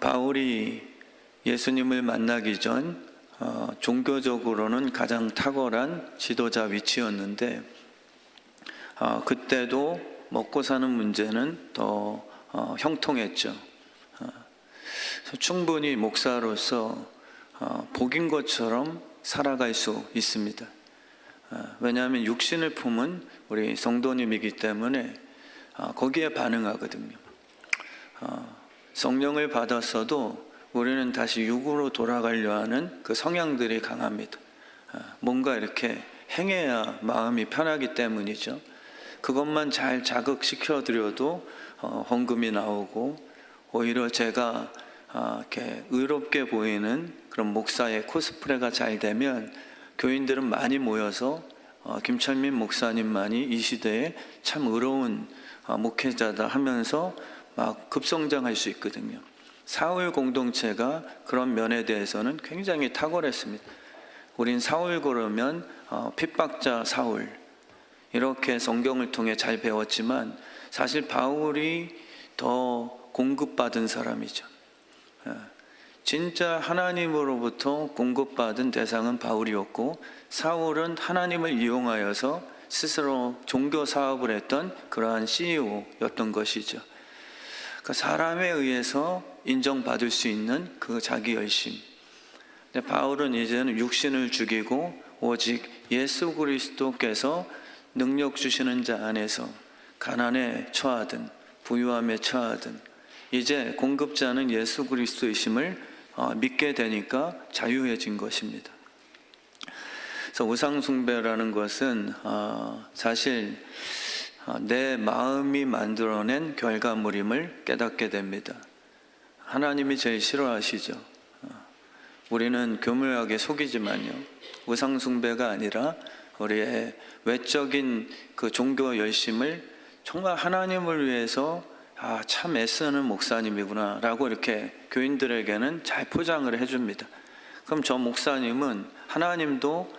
바울이 예수님을 만나기 전 종교적으로는 가장 탁월한 지도자 위치였는데 그때도 먹고 사는 문제는 더 형통했죠. 그래서 충분히 목사로서 복인 것처럼 살아갈 수 있습니다. 왜냐하면 육신을 품은 우리 성도님이기 때문에 거기에 반응하거든요. 성령을 받았어도 우리는 다시 육으로 돌아가려 하는 그 성향들이 강합니다. 뭔가 이렇게 행해야 마음이 편하기 때문이죠. 그것만 잘 자극시켜 드려도 헌금이 나오고, 오히려 제가 이렇게 의롭게 보이는 그런 목사의 코스프레가 잘 되면 교인들은 많이 모여서 김철민 목사님만이 이 시대에 참 의로운 목회자다 하면서 막 급성장할 수 있거든요. 사울 공동체가 그런 면에 대해서는 굉장히 탁월했습니다. 우린 사울 그러면 핍박자 사울 이렇게 성경을 통해 잘 배웠지만 사실 바울이 더 공급받은 사람이죠. 진짜 하나님으로부터 공급받은 대상은 바울이었고, 사울은 하나님을 이용하여서 스스로 종교 사업을 했던 그러한 CEO였던 것이죠. 그러니까 사람에 의해서 인정받을 수 있는 그 자기 열심. 근데 바울은 이제는 육신을 죽이고 오직 예수 그리스도께서 능력 주시는 자 안에서 가난에 처하든 부유함에 처하든 이제 공급자는 예수 그리스도이심을 믿게 되니까 자유해진 것입니다. 그래서 우상 숭배라는 것은 사실 내 마음이 만들어낸 결과물임을 깨닫게 됩니다. 하나님이 제일 싫어하시죠. 우리는 교묘하게 속이지만요, 우상 숭배가 아니라 우리의 외적인 그 종교 열심을 정말 하나님을 위해서 참 애쓰는 목사님이구나 라고 이렇게 교인들에게는 잘 포장을 해줍니다. 그럼 저 목사님은 하나님도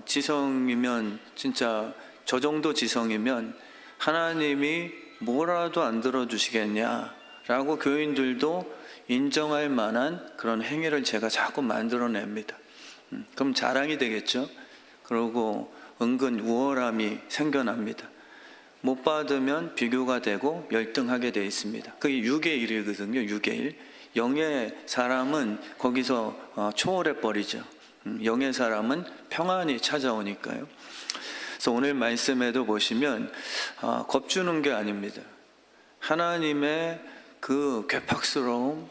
지성이면, 진짜 저 정도 지성이면 하나님이 뭐라도 안 들어주시겠냐 라고 교인들도 인정할 만한 그런 행위를 제가 자꾸 만들어냅니다. 그럼 자랑이 되겠죠. 그리고 은근 우월함이 생겨납니다. 못 받으면 비교가 되고 열등하게 되어 있습니다. 그게 6의 1이거든요. 6의 1. 영의 사람은 거기서 초월해 버리죠. 영의 사람은 평안이 찾아오니까요. 그래서 오늘 말씀에도 보시면 겁주는 게 아닙니다. 하나님의 그 괴팍스러움,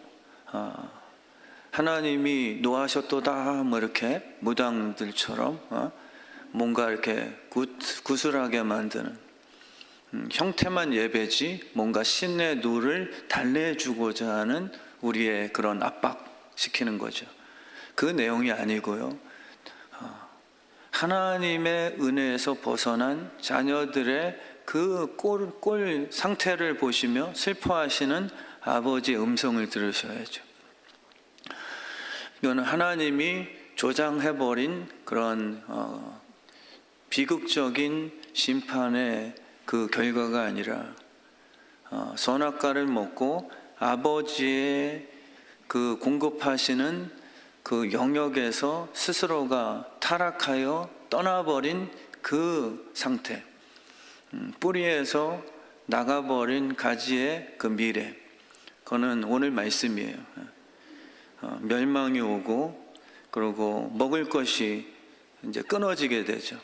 하나님이 노하셨도다 뭐 이렇게 무당들처럼 뭔가 이렇게 구슬하게 만드는 형태만 예배지, 뭔가 신의 누를 달래주고자 하는 우리의 그런 압박시키는 거죠. 그 내용이 아니고요, 하나님의 은혜에서 벗어난 자녀들의 그 꼴 상태를 보시며 슬퍼하시는 아버지의 음성을 들으셔야죠. 이거는 하나님이 조장해버린 그런 비극적인 심판의 그 결과가 아니라 선악과를 먹고 아버지의 그 공급하시는 그 영역에서 스스로가 타락하여 떠나버린 그 상태, 뿌리에서 나가버린 가지의 그 미래, 그거는 오늘 말씀이에요. 멸망이 오고, 그리고 먹을 것이 이제 끊어지게 되죠.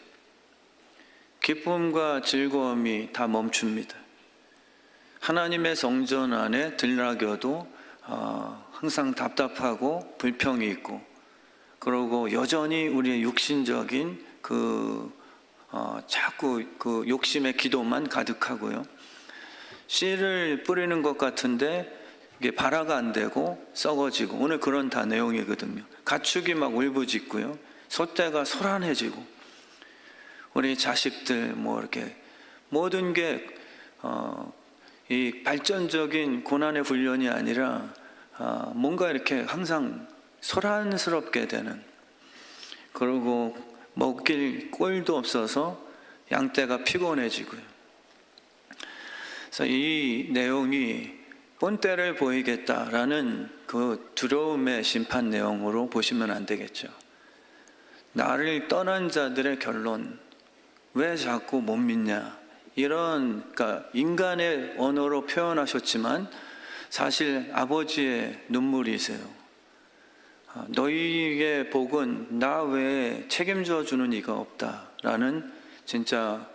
기쁨과 즐거움이 다 멈춥니다. 하나님의 성전 안에 들락여도 항상 답답하고 불평이 있고, 그리고 여전히 우리의 육신적인 자꾸 그 욕심의 기도만 가득하고요. 씨를 뿌리는 것 같은데 이게 발화가 안 되고 썩어지고, 오늘 그런 다 내용이거든요. 가축이 막 울부짖고요, 소떼가 소란해지고, 우리 자식들 뭐 이렇게 모든 게 이 발전적인 고난의 훈련이 아니라 뭔가 이렇게 항상 소란스럽게 되는, 그리고 먹일 꼴도 없어서 양떼가 피곤해지고요. 그래서 이 내용이 본때를 보이겠다라는 그 두려움의 심판 내용으로 보시면 안 되겠죠. 나를 떠난 자들의 결론, 왜 자꾸 못 믿냐, 이런, 그러니까 인간의 언어로 표현하셨지만 사실 아버지의 눈물이세요. 너희의 복은 나 외에 책임져 주는 이가 없다라는 진짜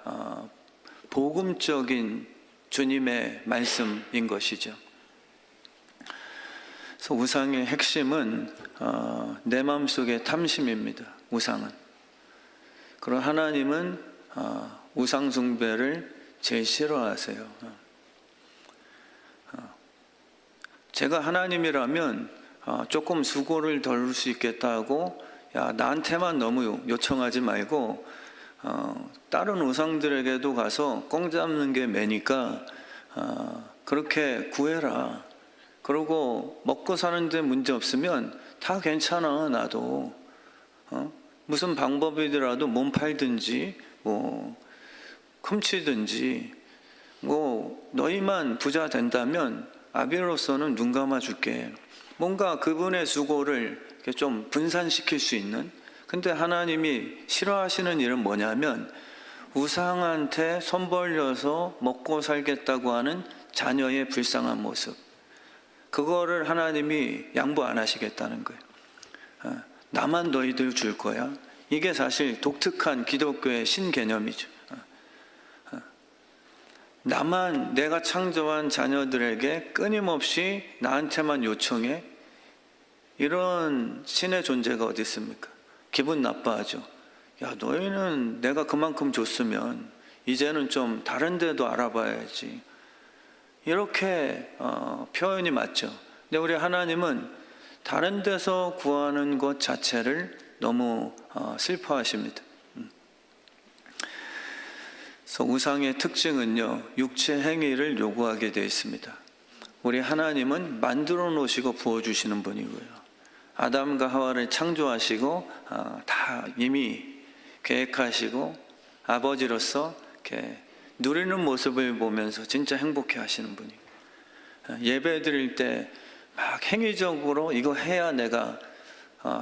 복음적인 주님의 말씀인 것이죠. 그래서 우상의 핵심은 내 마음속의 탐심입니다. 우상은. 그리고 하나님은 우상 숭배를 제일 싫어하세요. 제가 하나님이라면 조금 수고를 덜 수 있겠다고, 야, 나한테만 너무 요청하지 말고 다른 우상들에게도 가서 꽁 잡는 게 매니까 그렇게 구해라. 그러고 먹고 사는데 문제 없으면 다 괜찮아. 나도 무슨 방법이더라도 몸 팔든지 뭐 훔치든지, 뭐 너희만 부자 된다면 아비로서는 눈 감아 줄게. 뭔가 그분의 수고를 이렇게 좀 분산시킬 수 있는. 근데 하나님이 싫어하시는 일은 뭐냐면 우상한테 손 벌려서 먹고 살겠다고 하는 자녀의 불쌍한 모습. 그거를 하나님이 양보 안 하시겠다는 거예요. 나만 너희들 줄 거야. 이게 사실 독특한 기독교의 신개념이죠. 나만, 내가 창조한 자녀들에게 끊임없이 나한테만 요청해? 이런 신의 존재가 어디 있습니까? 기분 나빠하죠. 야, 너희는 내가 그만큼 줬으면 이제는 좀 다른 데도 알아봐야지. 이렇게 표현이 맞죠. 근데 우리 하나님은 다른 데서 구하는 것 자체를 너무 슬퍼하십니다. 그래서 우상의 특징은요, 육체 행위를 요구하게 되어 있습니다. 우리 하나님은 만들어 놓으시고 부어주시는 분이고요. 아담과 하와를 창조하시고 다 이미 계획하시고 아버지로서 이렇게 누리는 모습을 보면서 진짜 행복해 하시는 분이고, 예배 드릴 때 막 행위적으로 이거 해야 내가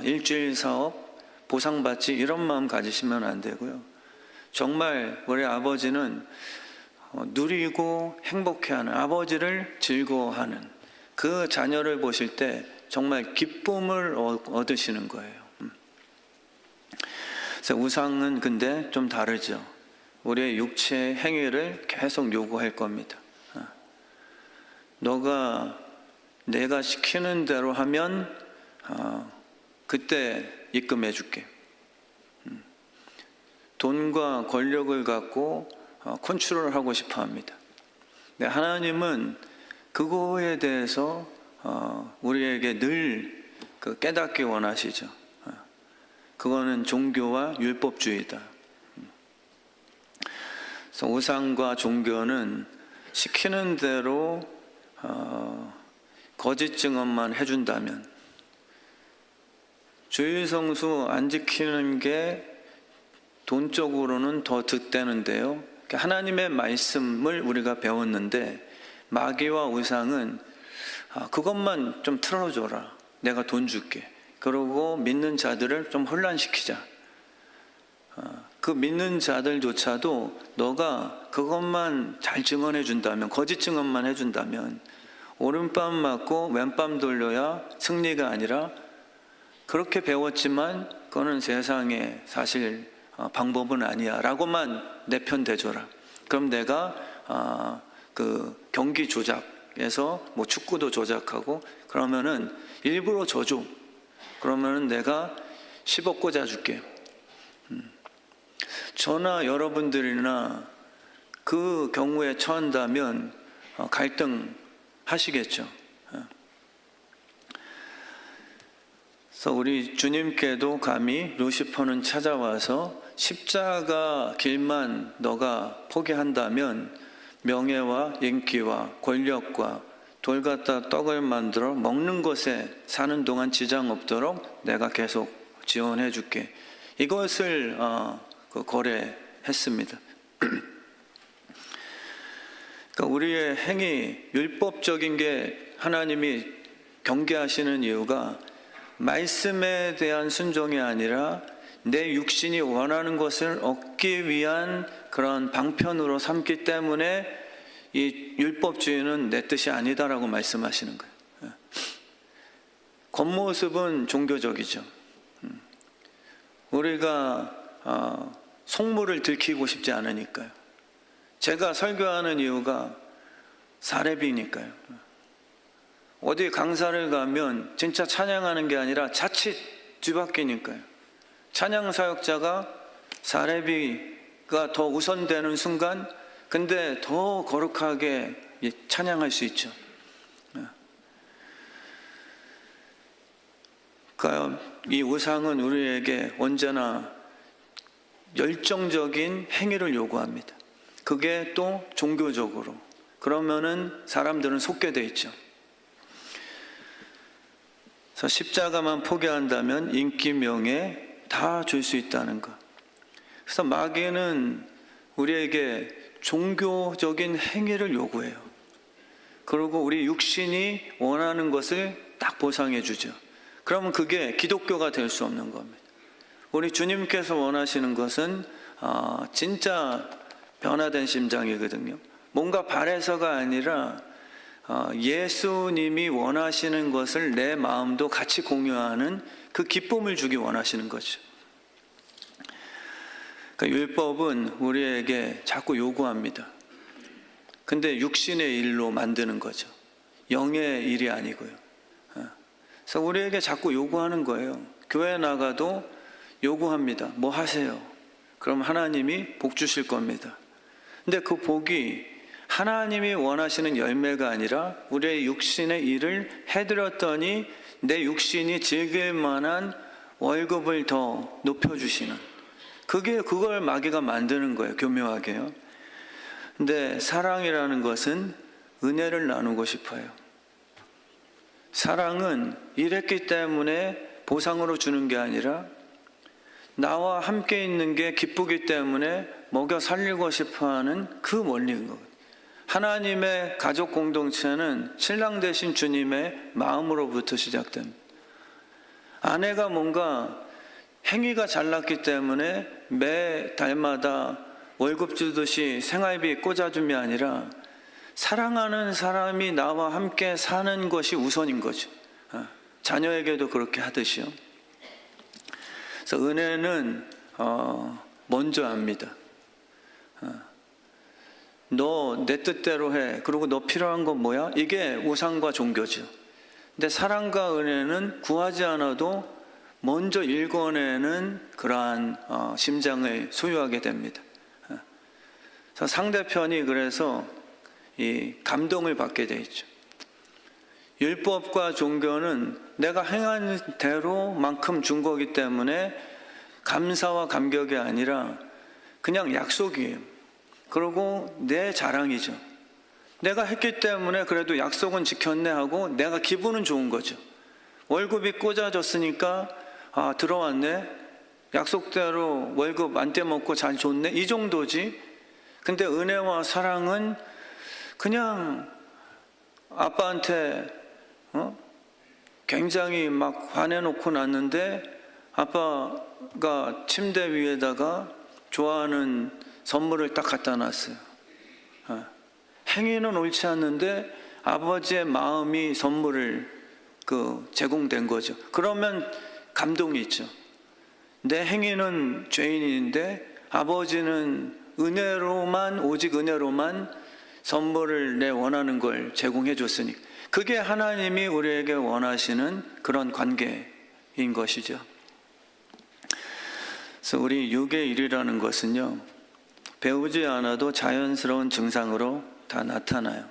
일주일 사업 보상받지, 이런 마음 가지시면 안 되고요. 정말 우리 아버지는 누리고 행복해하는, 아버지를 즐거워하는 그 자녀를 보실 때 정말 기쁨을 얻으시는 거예요. 그래서 우상은 근데 좀 다르죠. 우리의 육체의 행위를 계속 요구할 겁니다. 너가 내가 시키는 대로 하면 그때 입금해 줄게. 돈과 권력을 갖고 컨트롤을 하고 싶어 합니다. 하나님은 그거에 대해서 우리에게 늘 깨닫기 원하시죠. 그거는 종교와 율법주의다. 그래서 우상과 종교는 시키는 대로 거짓 증언만 해준다면, 주일성수 안 지키는 게 돈적으로는 더 득되는데요. 하나님의 말씀을 우리가 배웠는데 마귀와 우상은 그것만 좀 틀어줘라. 내가 돈 줄게. 그러고 믿는 자들을 좀 혼란시키자. 그 믿는 자들조차도 너가 그것만 잘 증언해 준다면, 거짓 증언만 해준다면 오른밤 맞고 왼밤 돌려야 승리가 아니라, 그렇게 배웠지만 그거는 세상에 사실 방법은 아니야 라고만 내편대줘라. 그럼 내가 그 경기 조작에서 뭐 축구도 조작하고 그러면은 일부러 져줘. 그러면은 내가 10억 꽂아줄게. 저나 여러분들이나 그 경우에 처한다면 갈등 하시겠죠. 그래서 우리 주님께도 감히 루시퍼는 찾아와서 십자가 길만 너가 포기한다면 명예와 인기와 권력과 돌 갖다 떡을 만들어 먹는 것에 사는 동안 지장 없도록 내가 계속 지원해 줄게. 이것을 거래했습니다. 그러니까 우리의 행위, 율법적인 게 하나님이 경계하시는 이유가 말씀에 대한 순종이 아니라 내 육신이 원하는 것을 얻기 위한 그런 방편으로 삼기 때문에 이 율법주의는 내 뜻이 아니다라고 말씀하시는 거예요. 겉모습은 종교적이죠. 우리가 속물을 들키고 싶지 않으니까요. 제가 설교하는 이유가 사례비니까요. 어디 강사를 가면 진짜 찬양하는 게 아니라 자칫 뒤바뀌니까요. 찬양 사역자가 사례비가 더 우선되는 순간, 근데 더 거룩하게 찬양할 수 있죠. 그러니까 이 우상은 우리에게 언제나 열정적인 행위를 요구합니다. 그게 또 종교적으로. 그러면은 사람들은 속게 돼 있죠. 그래서 십자가만 포기한다면 인기, 명예 다 줄 수 있다는 것. 그래서 마귀는 우리에게 종교적인 행위를 요구해요. 그리고 우리 육신이 원하는 것을 딱 보상해 주죠. 그러면 그게 기독교가 될 수 없는 겁니다. 우리 주님께서 원하시는 것은 진짜 변화된 심장이거든요. 뭔가 바래서가 아니라 예수님이 원하시는 것을 내 마음도 같이 공유하는 그 기쁨을 주기 원하시는 거죠. 그러니까 율법은 우리에게 자꾸 요구합니다. 근데 육신의 일로 만드는 거죠. 영의 일이 아니고요. 그래서 우리에게 자꾸 요구하는 거예요. 교회 나가도 요구합니다. 뭐 하세요? 그럼 하나님이 복 주실 겁니다. 근데 그 복이 하나님이 원하시는 열매가 아니라 우리의 육신의 일을 해드렸더니 내 육신이 즐길 만한 월급을 더 높여주시는, 그걸 마귀가 만드는 거예요. 교묘하게요. 근데 사랑이라는 것은 은혜를 나누고 싶어요. 사랑은 일했기 때문에 보상으로 주는 게 아니라 나와 함께 있는 게 기쁘기 때문에 먹여 살리고 싶어하는 그 원리인 거예요. 하나님의 가족 공동체는 신랑 되신 주님의 마음으로부터 시작됩니다. 아내가 뭔가 행위가 잘났기 때문에 매 달마다 월급 주듯이 생활비 꽂아줌이 아니라 사랑하는 사람이 나와 함께 사는 것이 우선인 거죠. 자녀에게도 그렇게 하듯이요. 그래서 은혜는 먼저 합니다. 너 내 뜻대로 해. 그리고 너 필요한 건 뭐야? 이게 우상과 종교죠. 근데 사랑과 은혜는 구하지 않아도 먼저 읽어내는 그러한 심장을 소유하게 됩니다. 그래서 상대편이 그래서 이 감동을 받게 돼 있죠. 율법과 종교는 내가 행한 대로만큼 준 거기 때문에 감사와 감격이 아니라 그냥 약속이에요. 그리고 내 자랑이죠. 내가 했기 때문에 그래도 약속은 지켰네 하고 내가 기분은 좋은 거죠. 월급이 꽂아졌으니까 들어왔네, 약속대로 월급 안 떼먹고 잘 줬네, 이 정도지. 근데 은혜와 사랑은 그냥 아빠한테 굉장히 막 화내놓고 났는데 아빠가 침대 위에다가 좋아하는 선물을 딱 갖다 놨어요. 행위는 옳지 않는데 아버지의 마음이 선물을 제공된 거죠. 그러면 감동이 있죠. 내 행위는 죄인인데 아버지는 오직 은혜로만 선물을 내 원하는 걸 제공해 줬으니 그게 하나님이 우리에게 원하시는 그런 관계인 것이죠. 그래서 우리 육의 일이라는 것은요, 배우지 않아도 자연스러운 증상으로 다 나타나요.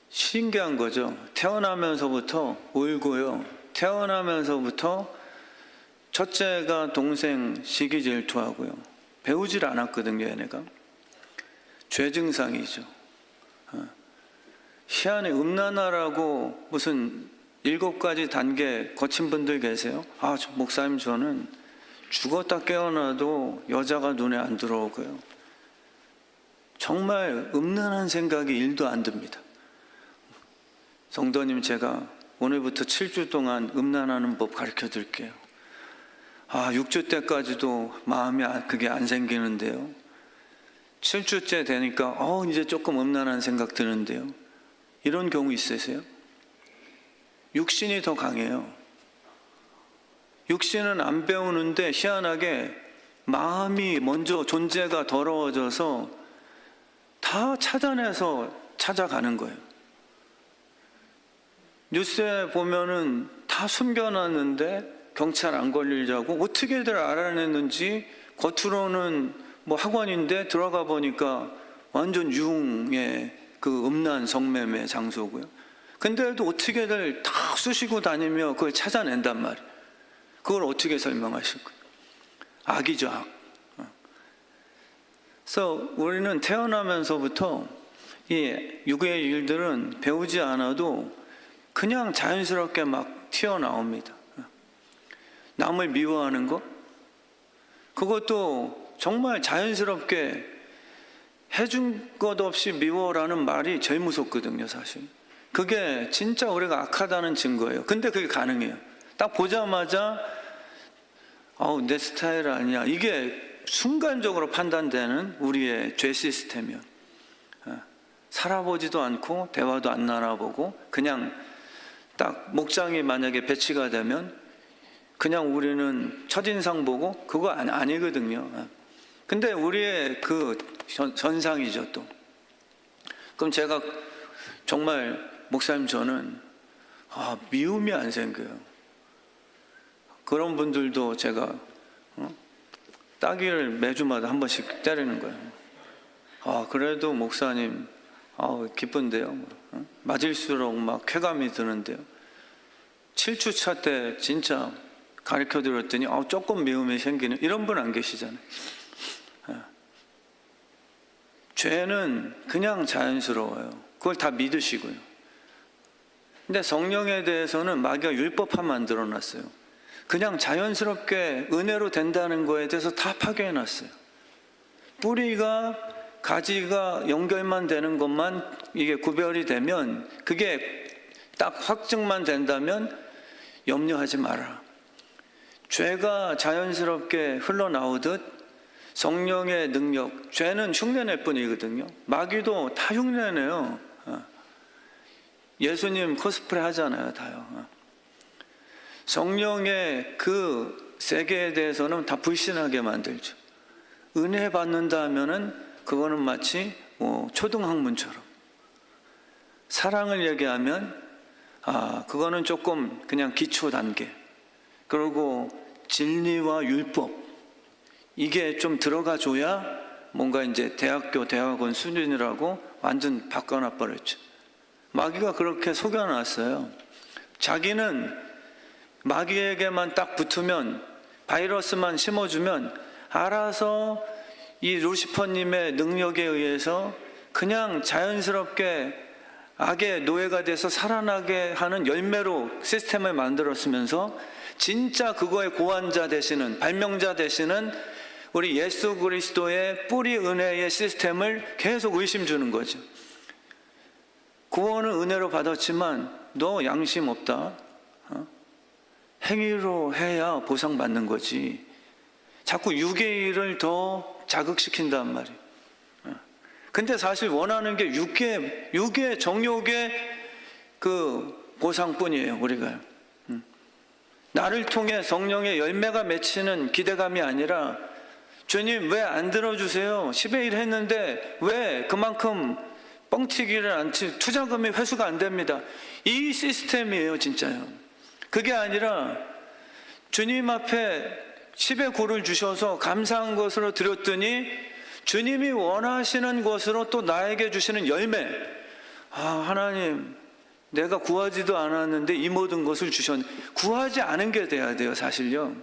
신기한 거죠. 태어나면서부터 울고요. 태어나면서부터 첫째가 동생 시기 질투하고요. 배우질 않았거든요, 얘네가. 죄 증상이죠. 희한해. 음란하라고 무슨 7가지 단계 거친 분들 계세요? 목사님, 저는 죽었다 깨어나도 여자가 눈에 안 들어오고요. 정말 음란한 생각이 1도 안 듭니다. 성도님, 제가 오늘부터 7주 동안 음란하는 법 가르쳐 드릴게요. 6주 때까지도 마음이 그게 안 생기는데요. 7주째 되니까 이제 조금 음란한 생각 드는데요. 이런 경우 있으세요? 육신이 더 강해요. 육신은 안 배우는데 희한하게 마음이 먼저 존재가 더러워져서 다 차단해서 찾아가는 거예요. 뉴스에 보면은 다 숨겨놨는데 경찰 안 걸리려고 어떻게들 알아냈는지 겉으로는 뭐 학원인데 들어가 보니까 완전 유흥의 그 음란 성매매 장소고요. 근데도 어떻게들 다 쑤시고 다니며 그걸 찾아낸단 말이에요. 그걸 어떻게 설명하실 거예요? 악이죠, 악. 그래서 우리는 태어나면서부터 이 육의 일들은 배우지 않아도 그냥 자연스럽게 막 튀어나옵니다. 남을 미워하는 거, 그것도 정말 자연스럽게 해준 것 없이 미워라는 말이 제일 무섭거든요, 사실. 그게 진짜 우리가 악하다는 증거예요. 근데 그게 가능해요. 딱 보자마자 내 스타일 아니야, 이게 순간적으로 판단되는 우리의 죄 시스템이요. 살아보지도 않고 대화도 안 나눠보고 그냥 딱 목장이 만약에 배치가 되면 그냥 우리는 첫인상 보고 그거 아니거든요. 근데 우리의 그 전상이죠 또. 그럼 제가 정말 목사님, 저는 미움이 안 생겨요. 그런 분들도 제가 따귀를 매주마다 한 번씩 때리는 거예요. 그래도 목사님 기쁜데요. 맞을수록 막 쾌감이 드는데요. 7주 차 때 진짜 가르쳐 드렸더니 조금 미움이 생기는 이런 분 안 계시잖아요. 죄는 그냥 자연스러워요. 그걸 다 믿으시고요. 근데 성령에 대해서는 마귀가 율법화 만들어 놨어요. 그냥 자연스럽게 은혜로 된다는 거에 대해서 다 파괴해 놨어요. 뿌리가 가지가 연결만 되는 것만 이게 구별이 되면, 그게 딱 확증만 된다면 염려하지 마라. 죄가 자연스럽게 흘러나오듯 성령의 능력, 죄는 흉내낼 뿐이거든요. 마귀도 다 흉내내요. 예수님 코스프레 하잖아요, 다요. 성령의 그 세계에 대해서는 다 불신하게 만들죠. 은혜 받는다 하면은 그거는 마치 초등학문처럼, 사랑을 얘기하면 그거는 조금 그냥 기초 단계, 그리고 진리와 율법, 이게 좀 들어가 줘야 뭔가 이제 대학교 대학원 수준이라고 완전 바꿔놔 버렸죠. 마귀가 그렇게 속여놨어요. 자기는 마귀에게만 딱 붙으면, 바이러스만 심어주면 알아서 이 루시퍼님의 능력에 의해서 그냥 자연스럽게 악의 노예가 돼서 살아나게 하는 열매로 시스템을 만들었으면서, 진짜 그거의 고안자 되시는, 발명자 되시는 우리 예수 그리스도의 뿌리 은혜의 시스템을 계속 의심 주는 거죠. 구원은 은혜로 받았지만 너 양심 없다. 행위로 해야 보상받는 거지. 자꾸 육의 일을 더 자극시킨단 말이에요. 근데 사실 원하는 게 육의 정욕의 그 보상뿐이에요, 우리가. 나를 통해 성령의 열매가 맺히는 기대감이 아니라, 주님 왜 안 들어주세요? 10의 1 했는데 왜 그만큼 뻥튀기를 안 치, 투자금이 회수가 안 됩니다. 이 시스템이에요, 진짜요. 그게 아니라 주님 앞에 10의 9를 주셔서 감사한 것으로 드렸더니 주님이 원하시는 것으로 또 나에게 주시는 열매. 하나님, 내가 구하지도 않았는데 이 모든 것을 주셨네. 구하지 않은 게 돼야 돼요, 사실요.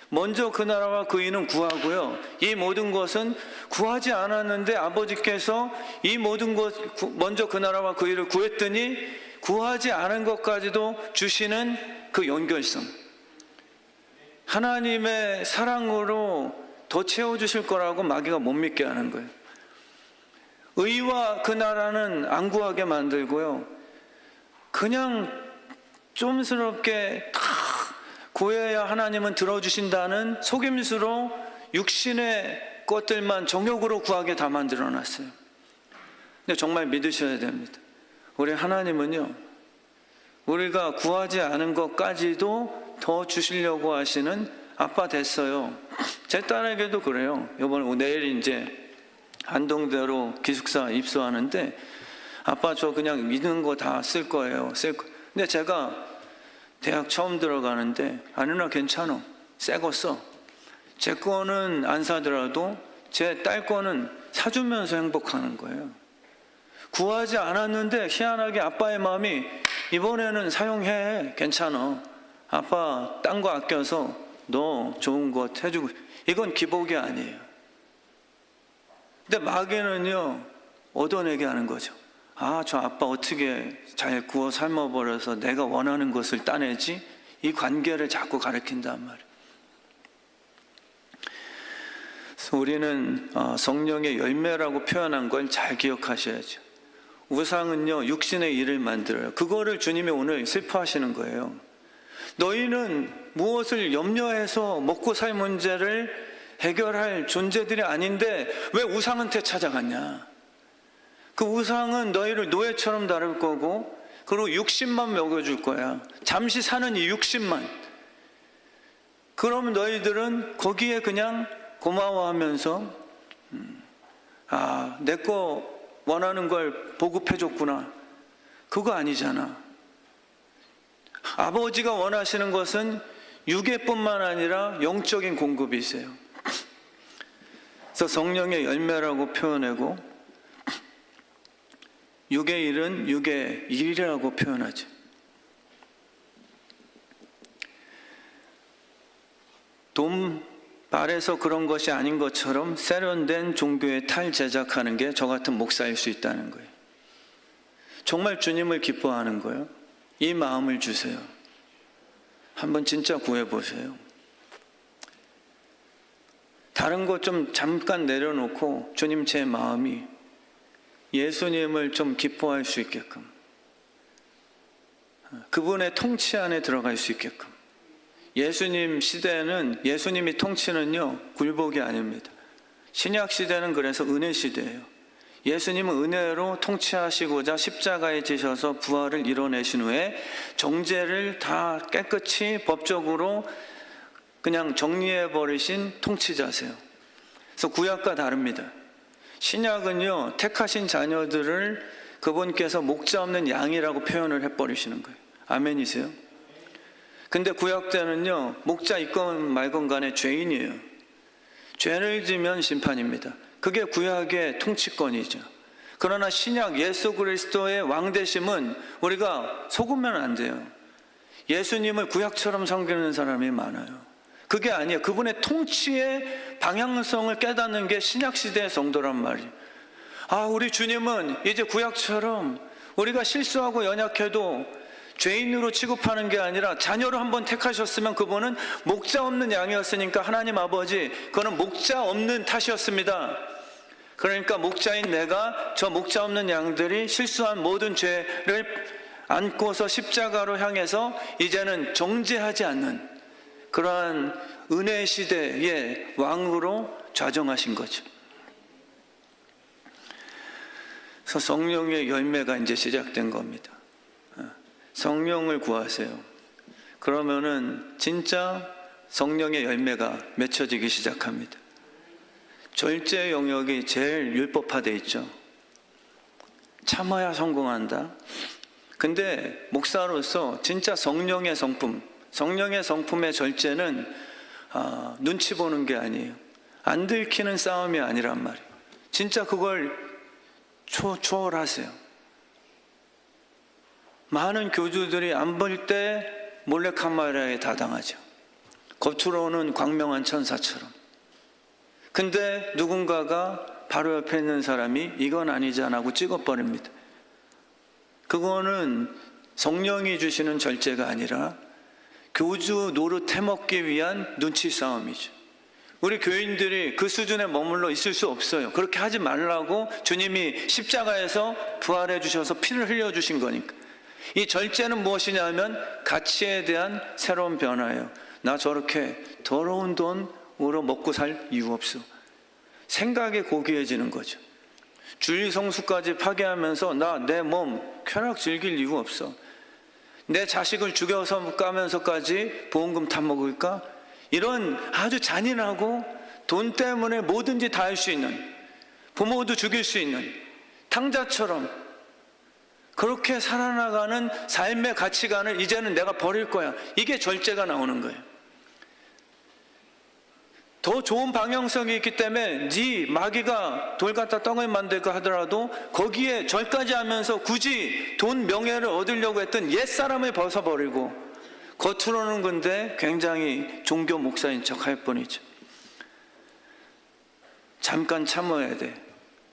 먼저 그 나라와 그 의는 구하고요, 이 모든 것은 구하지 않았는데 아버지께서 이 모든 것, 먼저 그 나라와 그 의를 구했더니 구하지 않은 것까지도 주시는 그 연결성, 하나님의 사랑으로 더 채워주실 거라고 마귀가 못 믿게 하는 거예요. 의와 그 나라는 안 구하게 만들고요, 그냥 좀스럽게 다 구해야 하나님은 들어주신다는 속임수로 육신의 것들만 정욕으로 구하게 다 만들어놨어요. 근데 정말 믿으셔야 됩니다. 우리 하나님은요, 우리가 구하지 않은 것까지도 더 주시려고 하시는 아빠 됐어요. 제 딸에게도 그래요. 내일 이제 안동대로 기숙사 입소하는데, 아빠 저 그냥 믿는 거 다 쓸 거예요. 근데 제가 대학 처음 들어가는데, 누나 괜찮아, 새 거 써. 제 거는 안 사더라도 제 딸 거는 사주면서 행복하는 거예요. 구하지 않았는데 희한하게 아빠의 마음이 이번에는 사용해, 괜찮아, 아빠 딴 거 아껴서 너 좋은 것 해주고. 이건 기복이 아니에요. 근데 마귀는요, 얻어내게 하는 거죠. 저 아빠 어떻게 잘 구워 삶아버려서 내가 원하는 것을 따내지? 이 관계를 자꾸 가리킨단 말이에요. 그래서 우리는 성령의 열매라고 표현한 걸 잘 기억하셔야죠. 우상은요, 육신의 일을 만들어요. 그거를 주님이 오늘 슬퍼하시는 거예요. 너희는 무엇을 염려해서 먹고 살 문제를 해결할 존재들이 아닌데 왜 우상한테 찾아갔냐? 그 우상은 너희를 노예처럼 다룰 거고, 그리고 육신만 먹여줄 거야. 잠시 사는 이 육신만. 그러면 너희들은 거기에 그냥 고마워하면서 내 거 원하는 걸 보급해줬구나. 그거 아니잖아. 아버지가 원하시는 것은 육예뿐만 아니라 영적인 공급이세요. 그래서 성령의 열매라고 표현하고, 육의 일은 육의 일이라고 표현하죠. 돈 발에서 그런 것이 아닌 것처럼 세련된 종교의 탈 제작하는 게 저 같은 목사일 수 있다는 거예요. 정말 주님을 기뻐하는 거예요. 이 마음을 주세요. 한번 진짜 구해보세요. 다른 거 좀 잠깐 내려놓고 주님, 제 마음이 예수님을 좀 기뻐할 수 있게끔, 그분의 통치 안에 들어갈 수 있게끔. 예수님 시대는, 예수님이 통치는요, 굴복이 아닙니다. 신약 시대는 그래서 은혜 시대예요. 예수님은 은혜로 통치하시고자 십자가에 지셔서 부활을 이뤄내신 후에 정죄를 다 깨끗이 법적으로 그냥 정리해버리신 통치자세요. 그래서 구약과 다릅니다. 신약은요, 택하신 자녀들을 그분께서 목자 없는 양이라고 표현을 해버리시는 거예요. 아멘이세요? 근데 구약 때는요, 목자 있건 말건 간에 죄인이에요. 죄를 지면 심판입니다. 그게 구약의 통치권이죠. 그러나 신약 예수 그리스도의 왕되심은 우리가 속으면 안 돼요. 예수님을 구약처럼 섬기는 사람이 많아요. 그게 아니에요. 그분의 통치의 방향성을 깨닫는 게 신약시대의 성도란 말이에요. 우리 주님은 이제 구약처럼 우리가 실수하고 연약해도 죄인으로 취급하는 게 아니라 자녀로 한번 택하셨으면 그분은 목자 없는 양이었으니까 하나님 아버지, 그거는 목자 없는 탓이었습니다. 그러니까 목자인 내가 저 목자 없는 양들이 실수한 모든 죄를 안고서 십자가로 향해서 이제는 정죄하지 않는 그러한 은혜 시대의 왕으로 좌정하신 거죠. 그래서 성령의 열매가 이제 시작된 겁니다. 성령을 구하세요. 그러면은 진짜 성령의 열매가 맺혀지기 시작합니다. 절제 영역이 제일 율법화되어 있죠. 참아야 성공한다. 근데 목사로서 진짜 성령의 성품, 성령의 성품의 절제는 눈치 보는 게 아니에요. 안 들키는 싸움이 아니란 말이에요. 진짜 그걸 초월하세요. 많은 교주들이 안 볼 때 몰래카메라에 다당하죠. 겉으로는 광명한 천사처럼. 근데 누군가가 바로 옆에 있는 사람이 이건 아니잖아 하고 찍어버립니다. 그거는 성령이 주시는 절제가 아니라 교주 노릇 해먹기 위한 눈치 싸움이죠. 우리 교인들이 그 수준에 머물러 있을 수 없어요. 그렇게 하지 말라고 주님이 십자가에서 부활해 주셔서 피를 흘려 주신 거니까. 이 절제는 무엇이냐면 가치에 대한 새로운 변화예요. 나 저렇게 더러운 돈으로 먹고 살 이유 없어. 생각이 고귀해지는 거죠. 주의성수까지 파괴하면서 나 내 몸 쾌락 즐길 이유 없어. 내 자식을 죽여서 까면서까지 보험금 타먹을까? 이런 아주 잔인하고 돈 때문에 뭐든지 다 할 수 있는, 부모도 죽일 수 있는 탕자처럼 그렇게 살아나가는 삶의 가치관을 이제는 내가 버릴 거야. 이게 절제가 나오는 거예요. 더 좋은 방향성이 있기 때문에 네 마귀가 돌 갖다 떡을 만들까 하더라도 거기에 절까지 하면서 굳이 돈 명예를 얻으려고 했던 옛사람을 벗어버리고 겉으로는 근데 굉장히 종교 목사인 척 할 뿐이죠. 잠깐 참아야 돼.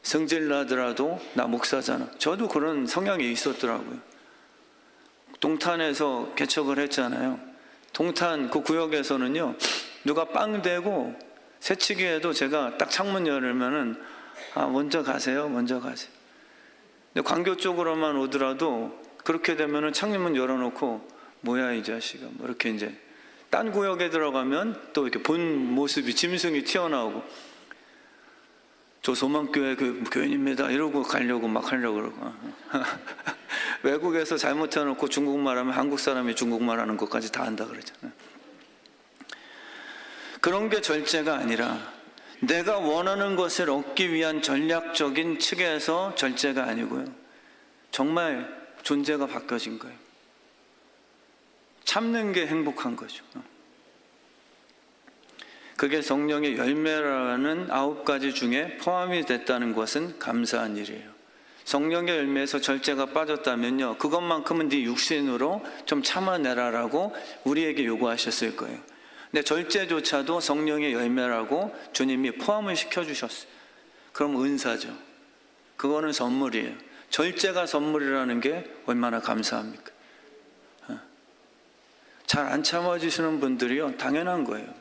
성질 나더라도 나 목사잖아. 저도 그런 성향이 있었더라고요. 동탄에서 개척을 했잖아요. 동탄 그 구역에서는요, 누가 빵 대고 새치기 해도 제가 딱 창문 열면은 먼저 가세요, 먼저 가세요. 근데 광교 쪽으로만 오더라도 그렇게 되면은 창문 열어놓고 뭐야 이 자식아, 뭐 이렇게 이제 딴 구역에 들어가면 또 이렇게 본 모습이 짐승이 튀어나오고 저 소망교회 교인입니다 이러고 가려고 막 하려고 그러고 외국에서 잘못해놓고 중국말 하면 한국 사람이 중국말 하는 것까지 다 한다 그러잖아요. 그런 게 절제가 아니라 내가 원하는 것을 얻기 위한 전략적인 측에서 절제가 아니고요. 정말 존재가 바뀌어진 거예요. 참는 게 행복한 거죠. 그게 성령의 열매라는 9가지 중에 포함이 됐다는 것은 감사한 일이에요. 성령의 열매에서 절제가 빠졌다면요, 그것만큼은 네 육신으로 좀 참아내라라고 우리에게 요구하셨을 거예요. 근데 절제조차도 성령의 열매라고 주님이 포함을 시켜주셨어요. 그럼 은사죠. 그거는 선물이에요. 절제가 선물이라는 게 얼마나 감사합니까? 잘 안 참아주시는 분들이요, 당연한 거예요.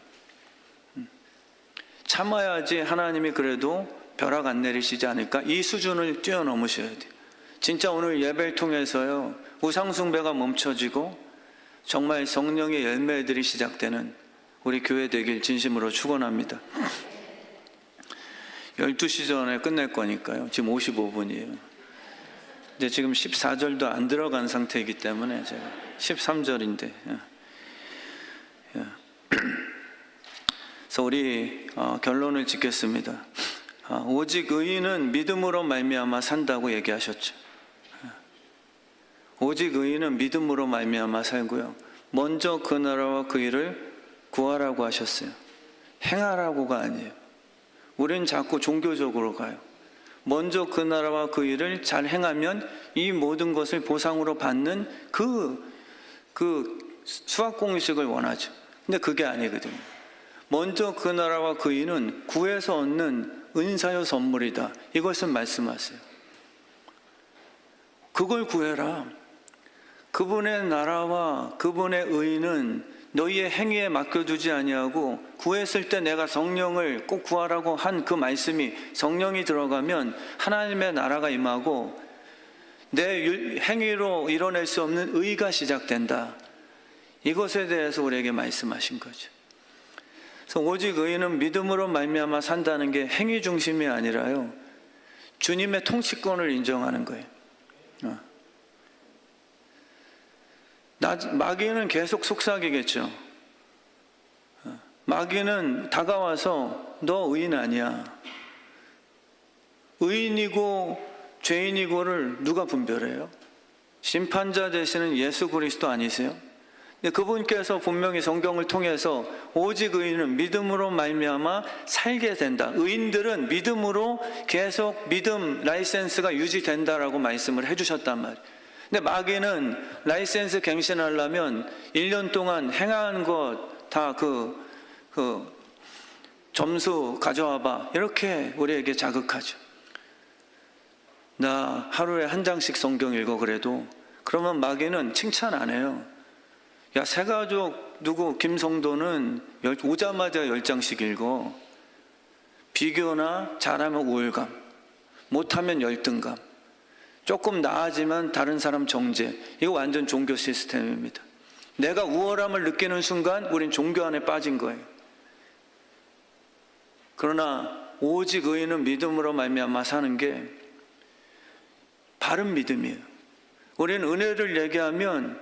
참아야지 하나님이 그래도 벼락 안 내리시지 않을까? 이 수준을 뛰어넘으셔야 돼요. 진짜 오늘 예배를 통해서요, 우상숭배가 멈춰지고 정말 성령의 열매들이 시작되는 우리 교회 되길 진심으로 축원합니다. 12시 전에 끝낼 거니까요. 지금 55분이에요. 이제 지금 14절도 안 들어간 상태이기 때문에 제가 13절인데. 그래서 우리 결론을 짓겠습니다. 오직 의인은 믿음으로 말미암아 산다고 얘기하셨죠. 오직 의인은 믿음으로 말미암아 살고요. 먼저 그 나라와 그 일을 구하라고 하셨어요. 행하라고가 아니에요. 우리는 자꾸 종교적으로 가요. 먼저 그 나라와 그 일을 잘 행하면 이 모든 것을 보상으로 받는 그 수학 공식을 원하죠. 근데 그게 아니거든요. 먼저 그 나라와 그 일은 구해서 얻는 은사요 선물이다. 이것을 말씀하세요. 그걸 구해라. 그분의 나라와 그분의 의는 너희의 행위에 맡겨두지 아니하고, 구했을 때 내가 성령을 꼭 구하라고 한 그 말씀이 성령이 들어가면 하나님의 나라가 임하고 내 행위로 이뤄낼 수 없는 의가 시작된다. 이것에 대해서 우리에게 말씀하신 거죠. 그래서 오직 의인은 믿음으로 말미암아 산다는 게 행위 중심이 아니라요, 주님의 통치권을 인정하는 거예요. 마귀는 계속 속삭이겠죠. 마귀는 다가와서 너 의인 아니야. 의인이고 죄인이고를 누가 분별해요? 심판자 되시는 예수 그리스도 아니세요? 근데 그분께서 분명히 성경을 통해서 오직 의인은 믿음으로 말미암아 살게 된다. 의인들은 믿음으로 계속 믿음 라이센스가 유지된다라고 말씀을 해주셨단 말이에요. 근데 마귀는 라이센스 갱신하려면 1년 동안 행한 것 다 점수 가져와봐, 이렇게 우리에게 자극하죠. 나 하루에 한 장씩 성경 읽어 그래도. 그러면 마귀는 칭찬 안 해요. 야, 새가족 김성도는 오자마자 10장씩 읽어. 비교나 잘하면 우울감, 못하면 열등감, 조금 나아지면 다른 사람 정죄. 이거 완전 종교 시스템입니다. 내가 우월함을 느끼는 순간 우린 종교 안에 빠진 거예요. 그러나 오직 의인은 믿음으로 말미암아 사는 게 바른 믿음이에요. 우리는 은혜를 얘기하면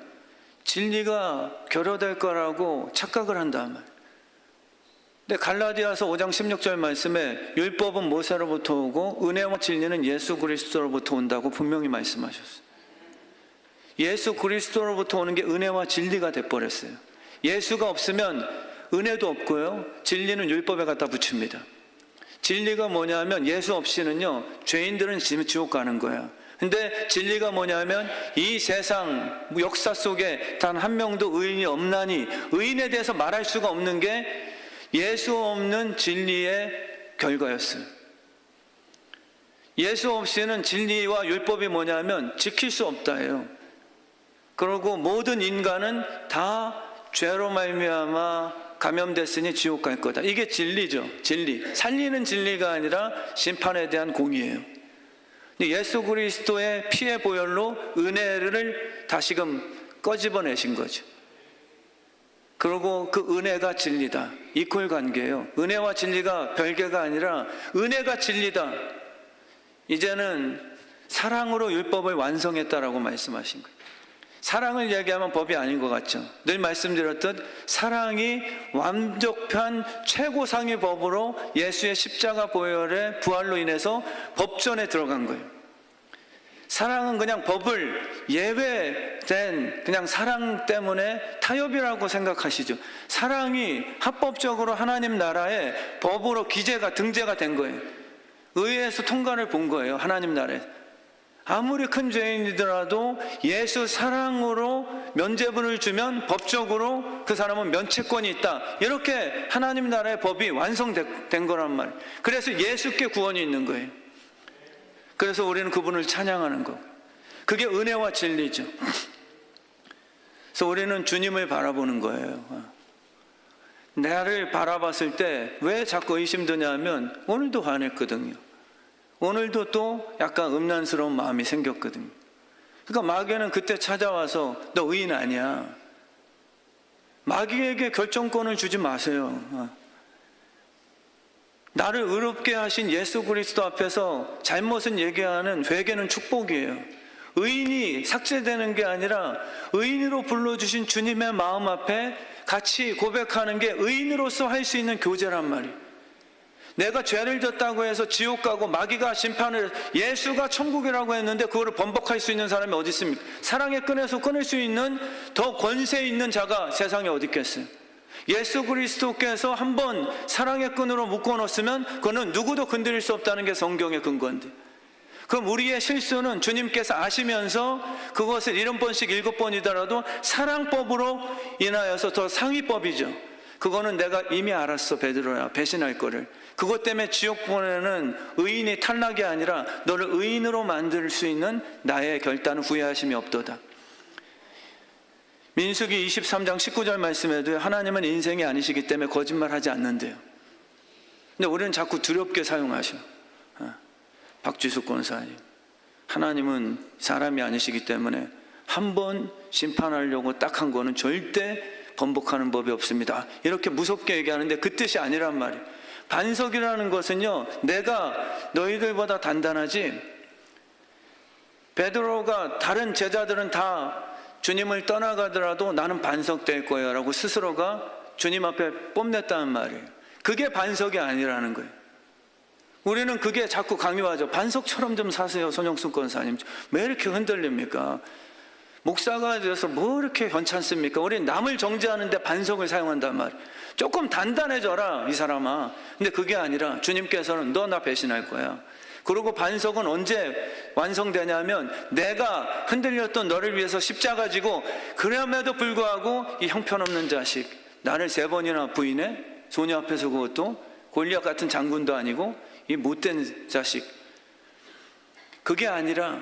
진리가 결여될 거라고 착각을 한단 말이에요. 근데 갈라디아서 5장 16절 말씀에 율법은 모세로부터 오고 은혜와 진리는 예수 그리스도로부터 온다고 분명히 말씀하셨어요. 예수 그리스도로부터 오는 게 은혜와 진리가 돼버렸어요. 예수가 없으면 은혜도 없고요, 진리는 율법에 갖다 붙입니다. 진리가 뭐냐면 예수 없이는요, 죄인들은 지옥 가는 거야. 근데 진리가 뭐냐면 이 세상 역사 속에 단 한 명도 의인이 없나니, 의인에 대해서 말할 수가 없는 게 예수 없는 진리의 결과였어요. 예수 없이는 진리와 율법이 뭐냐면 지킬 수 없다예요. 그리고 모든 인간은 다 죄로 말미암아 감염됐으니 지옥 갈 거다. 이게 진리죠. 진리. 살리는 진리가 아니라 심판에 대한 공의예요. 예수 그리스도의 피의 보혈로 은혜를 다시금 꺼집어내신 거죠. 그리고 그 은혜가 진리다. 이퀄 관계예요. 은혜와 진리가 별개가 아니라 은혜가 진리다. 이제는 사랑으로 율법을 완성했다라고 말씀하신 거예요. 사랑을 얘기하면 법이 아닌 것 같죠. 늘 말씀드렸듯 사랑이 완벽한 최고상의 법으로 예수의 십자가 보혈의 부활로 인해서 법전에 들어간 거예요. 사랑은 그냥 법을 예외된 그냥 사랑 때문에 타협이라고 생각하시죠. 사랑이 합법적으로 하나님 나라의 법으로 기재가 등재가 된 거예요. 의회에서 통과를 본 거예요. 하나님 나라에. 아무리 큰 죄인이더라도 예수 사랑으로 면죄부를 주면 법적으로 그 사람은 면책권이 있다. 이렇게 하나님 나라의 법이 완성된 거란 말이에요. 그래서 예수께 구원이 있는 거예요. 그래서 우리는 그분을 찬양하는 거예요. 그게 은혜와 진리죠. 그래서 우리는 주님을 바라보는 거예요. 나를 바라봤을 때 왜 자꾸 의심드냐면 오늘도 화냈거든요. 오늘도 또 약간 음란스러운 마음이 생겼거든요. 그러니까 마귀는 그때 찾아와서 너 의인 아니야. 마귀에게 결정권을 주지 마세요. 나를 의롭게 하신 예수 그리스도 앞에서 잘못은 얘기하는 회개는 축복이에요. 의인이 삭제되는 게 아니라 의인으로 불러주신 주님의 마음 앞에 같이 고백하는 게 의인으로서 할 수 있는 교제란 말이에요. 내가 죄를 졌다고 해서 지옥 가고 마귀가 심판을, 예수가 천국이라고 했는데 그거를 번복할 수 있는 사람이 어디 있습니까? 사랑의 끈에서 끊을 수 있는 더 권세 있는 자가 세상에 어디 있겠어요? 예수 그리스도께서 한번 사랑의 끈으로 묶어놓으면 그거는 누구도 건드릴 수 없다는 게 성경의 근거인데, 그럼 우리의 실수는 주님께서 아시면서 그것을 70번씩 7번이더라도 사랑법으로 인하여서 더 상위법이죠. 그거는 내가 이미 알았어, 베드로야, 배신할 거를. 그것 때문에 지옥 보내는 의인이 탈락이 아니라 너를 의인으로 만들 수 있는 나의 결단은 후회하심이 없도다. 민수기 23장 19절 말씀에도 하나님은 인생이 아니시기 때문에 거짓말하지 않는데요. 근데 우리는 자꾸 두렵게 사용하셔. 박지숙 권사님, 하나님은 사람이 아니시기 때문에 한 번 심판하려고 딱 한 거는 절대 번복하는 법이 없습니다. 이렇게 무섭게 얘기하는데 그 뜻이 아니란 말이에요. 반석이라는 것은요, 내가 너희들보다 단단하지, 베드로가 다른 제자들은 다 주님을 떠나가더라도 나는 반석 될 거야 라고 스스로가 주님 앞에 뽐냈다는 말이에요. 그게 반석이 아니라는 거예요. 우리는 그게 자꾸 강요하죠. 반석처럼 좀 사세요, 손영숙 권사님. 왜 이렇게 흔들립니까? 목사가 돼서 뭐 이렇게 괜찮습니까? 우리 남을 정죄하는데 반석을 사용한단 말이에요. 조금 단단해져라 이 사람아. 근데 그게 아니라 주님께서는 너 나 배신할 거야. 그리고 반석은 언제 완성되냐면 내가 흔들렸던 너를 위해서 십자가 지고, 그럼에도 불구하고 이 형편없는 자식, 나를 3번이나 부인해? 소녀 앞에서, 그것도 골리앗 같은 장군도 아니고 이 못된 자식. 그게 아니라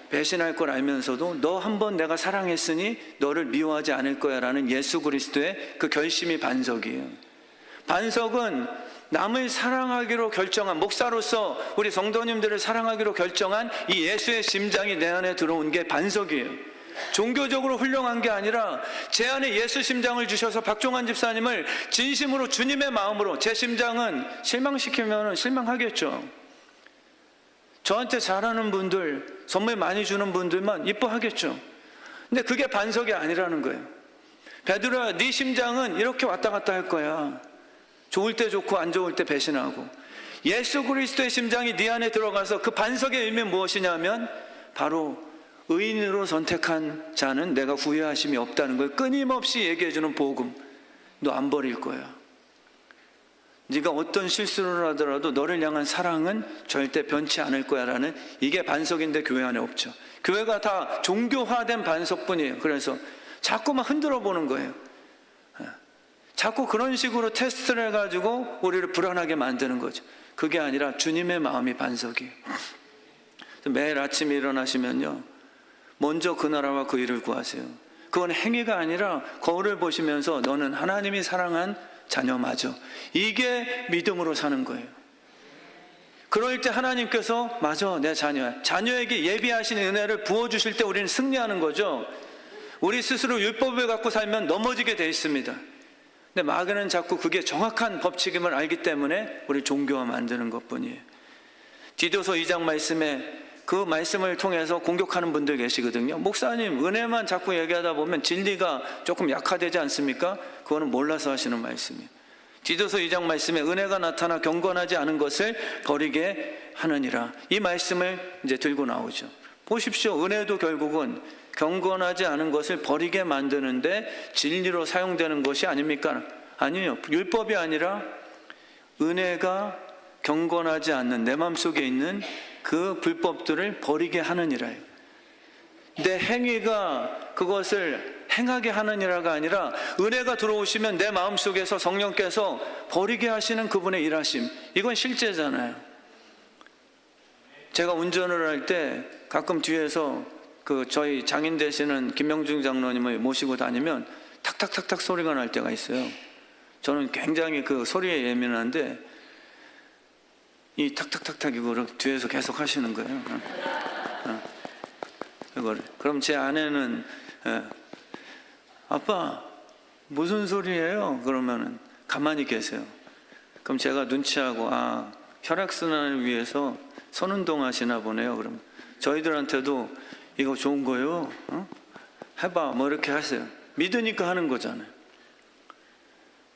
배신할 걸 알면서도 너 한번 내가 사랑했으니 너를 미워하지 않을 거야 라는 예수 그리스도의 그 결심이 반석이에요. 반석은 남을 사랑하기로 결정한, 목사로서 우리 성도님들을 사랑하기로 결정한 이 예수의 심장이 내 안에 들어온 게 반석이에요. 종교적으로 훌륭한 게 아니라 제 안에 예수 심장을 주셔서 박종환 집사님을 진심으로 주님의 마음으로, 제 심장은 실망시키면 실망하겠죠. 저한테 잘하는 분들, 선물 많이 주는 분들만 이뻐하겠죠. 근데 그게 반석이 아니라는 거예요. 베드로야, 네 심장은 이렇게 왔다 갔다 할 거야. 좋을 때 좋고 안 좋을 때 배신하고. 예수 그리스도의 심장이 네 안에 들어가서 그 반석의 의미는 무엇이냐면 바로 의인으로 선택한 자는 내가 후회하심이 없다는 걸 끊임없이 얘기해주는 복음. 너 안 버릴 거야. 네가 어떤 실수를 하더라도 너를 향한 사랑은 절대 변치 않을 거야 라는, 이게 반석인데 교회 안에 없죠. 교회가 다 종교화된 반석뿐이에요. 그래서 자꾸만 흔들어 보는 거예요. 자꾸 그런 식으로 테스트를 해가지고 우리를 불안하게 만드는 거죠. 그게 아니라 주님의 마음이 반석이에요. 매일 아침에 일어나시면요, 먼저 그 나라와 그 일을 구하세요. 그건 행위가 아니라 거울을 보시면서 너는 하나님이 사랑한 자녀 맞아, 이게 믿음으로 사는 거예요. 그럴 때 하나님께서 맞아, 내 자녀야, 자녀에게 예비하신 은혜를 부어주실 때 우리는 승리하는 거죠. 우리 스스로 율법을 갖고 살면 넘어지게 돼 있습니다. 근데 마귀는 자꾸 그게 정확한 법칙임을 알기 때문에 우리 종교화 만드는 것뿐이에요. 디도서 2장 말씀에 그 말씀을 통해서 공격하는 분들 계시거든요. 목사님, 은혜만 자꾸 얘기하다 보면 진리가 조금 약화되지 않습니까? 그거는 몰라서 하시는 말씀이에요. 디도서 2장 말씀에 은혜가 나타나 경건하지 않은 것을 버리게 하느니라, 이 말씀을 이제 들고 나오죠. 보십시오. 은혜도 결국은 경건하지 않은 것을 버리게 만드는데 진리로 사용되는 것이 아닙니까? 아니요. 율법이 아니라 은혜가 경건하지 않는 내 마음속에 있는 그 불법들을 버리게 하느니라요. 내 행위가 그것을 행하게 하느니라가 아니라 은혜가 들어오시면 내 마음속에서 성령께서 버리게 하시는 그분의 일하심, 이건 실제잖아요. 제가 운전을 할 때 가끔 뒤에서 그 저희 장인 되시는 김명중 장로님을 모시고 다니면 탁탁탁탁 소리가 날 때가 있어요. 저는 굉장히 그 소리에 예민한데 이 탁탁탁탁 이거를 뒤에서 계속 하시는 거예요. 이거를. 그럼 제 아내는 아빠 무슨 소리예요? 그러면은 가만히 계세요. 그럼 제가 눈치하고 혈액순환을 위해서 손운동 하시나 보네요. 그럼 저희들한테도 이거 좋은 거요? 해봐, 뭐 이렇게 하세요. 믿으니까 하는 거잖아요.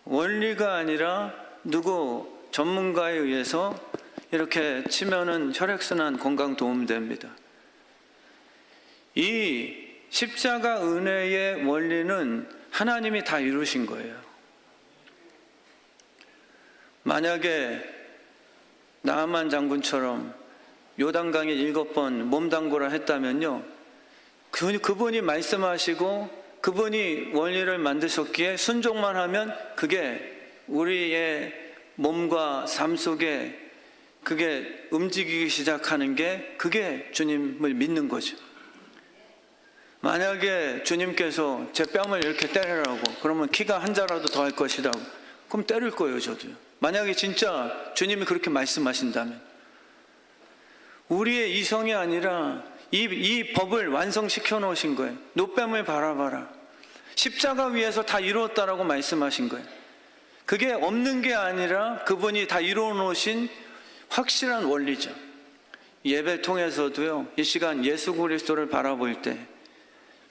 원리가 아니라 누구 전문가에 의해서 이렇게 치면은 혈액순환 건강 도움됩니다. 이 십자가 은혜의 원리는 하나님이 다 이루신 거예요. 만약에 나아만 장군처럼 요단강에 7번 몸담고라 했다면요, 그분이 말씀하시고 그분이 원리를 만드셨기에 순종만 하면 그게 우리의 몸과 삶 속에 그게 움직이기 시작하는 게, 그게 주님을 믿는 거죠. 만약에 주님께서 제 뺨을 이렇게 때리라고 그러면 키가 한 자라도 더 할 것이라고, 그럼 때릴 거예요. 저도요. 만약에 진짜 주님이 그렇게 말씀하신다면, 우리의 이성이 아니라 이 법을 완성시켜 놓으신 거예요. 노뱀을 바라봐라, 십자가 위에서 다 이루었다라고 말씀하신 거예요. 그게 없는 게 아니라 그분이 다 이루어 놓으신 확실한 원리죠. 예배를 통해서도요, 이 시간 예수 그리스도를 바라볼 때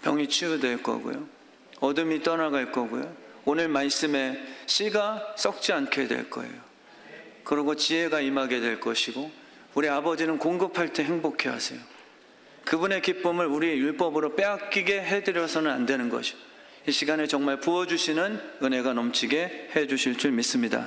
병이 치유될 거고요, 어둠이 떠나갈 거고요, 오늘 말씀에 씨가 썩지 않게 될 거예요. 그리고 지혜가 임하게 될 것이고, 우리 아버지는 공급할 때 행복해 하세요. 그분의 기쁨을 우리의 율법으로 빼앗기게 해드려서는 안 되는 것이죠. 이 시간에 정말 부어주시는 은혜가 넘치게 해주실 줄 믿습니다.